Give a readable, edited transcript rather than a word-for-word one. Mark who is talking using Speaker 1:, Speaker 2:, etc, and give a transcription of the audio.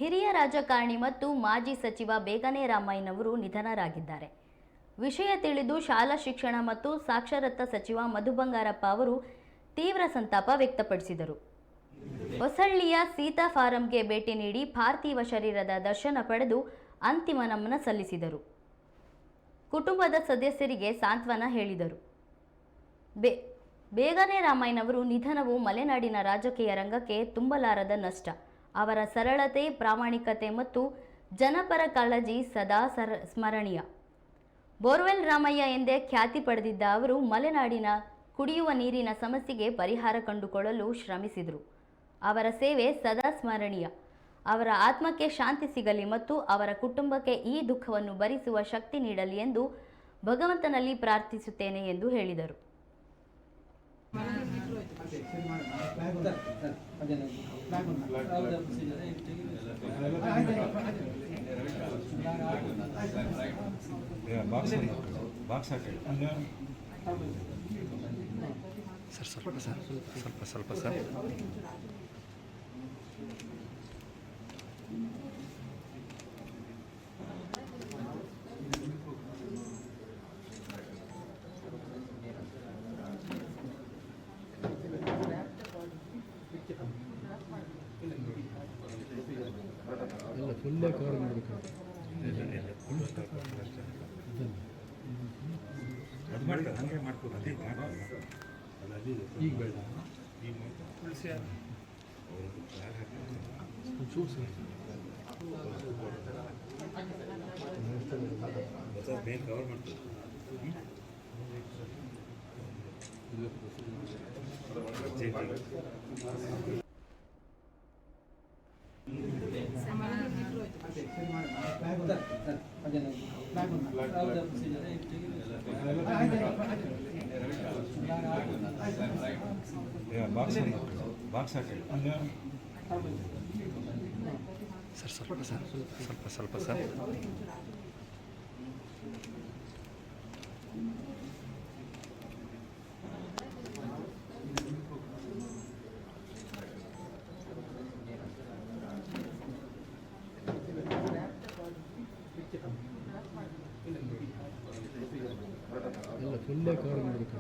Speaker 1: ಹಿರಿಯ ರಾಜಕಾರಣಿ ಮತ್ತು ಮಾಜಿ ಸಚಿವ ಬೇಗನೆ ರಾಮಯ್ಯನವರು ನಿಧನರಾಗಿದ್ದಾರೆ. ವಿಷಯ ತಿಳಿದು ಶಾಲಾ ಶಿಕ್ಷಣ ಮತ್ತು ಸಾಕ್ಷರತಾ ಸಚಿವ ಮಧು ಬಂಗಾರಪ್ಪ ಅವರು ತೀವ್ರ ಸಂತಾಪ ವ್ಯಕ್ತಪಡಿಸಿದರು. ಹೊಸಳ್ಳಿಯ ಸೀತಾ ಫಾರಂಗೆ ಭೇಟಿ ನೀಡಿ ಪಾರ್ಥಿವ ಶರೀರದ ದರ್ಶನ ಪಡೆದು ಅಂತಿಮ ನಮನ ಸಲ್ಲಿಸಿದರು. ಕುಟುಂಬದ ಸದಸ್ಯರಿಗೆ ಸಾಂತ್ವನ ಹೇಳಿದರು. ಬೇಗನೆ ರಾಮಯ್ಯನವರು ನಿಧನವು ಮಲೆನಾಡಿನ ರಾಜಕೀಯ ರಂಗಕ್ಕೆ ತುಂಬಲಾರದ ನಷ್ಟ. ಅವರ ಸರಳತೆ, ಪ್ರಾಮಾಣಿಕತೆ ಮತ್ತು ಜನಪರ ಕಾಳಜಿ ಸದಾ ಸ್ಮರಣೀಯ. ಬೋರ್ವೆಲ್ ರಾಮಯ್ಯ ಎಂದೇ ಖ್ಯಾತಿ ಪಡೆದಿದ್ದ ಅವರು ಮಲೆನಾಡಿನ ಕುಡಿಯುವ ನೀರಿನ ಸಮಸ್ಯೆಗೆ ಪರಿಹಾರ ಕಂಡುಕೊಳ್ಳಲು ಶ್ರಮಿಸಿದರು. ಅವರ ಸೇವೆ ಸದಾ ಸ್ಮರಣೀಯ. ಅವರ ಆತ್ಮಕ್ಕೆ ಶಾಂತಿ ಸಿಗಲಿ ಮತ್ತು ಅವರ ಕುಟುಂಬಕ್ಕೆ ಈ ದುಃಖವನ್ನು ಭರಿಸುವ ಶಕ್ತಿ ನೀಡಲಿ ಎಂದು ಭಗವಂತನಲ್ಲಿ ಪ್ರಾರ್ಥಿಸುತ್ತೇನೆ ಎಂದು ಹೇಳಿದರು.
Speaker 2: ಸ್ವಲ್ಪ ಸರ್.
Speaker 3: ಎಲ್ಲ ಫುಲ್ಲೇ ಕವರ್ ಮಾಡಬೇಕು.
Speaker 2: ಅದು ಮಾಡ್ತಾರೆ, ಹಾಗೆ ಮಾಡ್ಬೋದು. ಅದೇ
Speaker 3: ಈಗ ಬೇಡ,
Speaker 2: ಈಗ ಬೇರೆ ಕವರ್ ಮಾಡ್ತಾರೆ. ಬಾಕ್ಸ್ ಹಾಕಿ
Speaker 3: ಸರ್. ಸ್ವಲ್ಪ ಸರ್. ಎಲ್ಲ ಫುಲ್ಲೇ ಕವರ್ ಮಾಡಬೇಕು.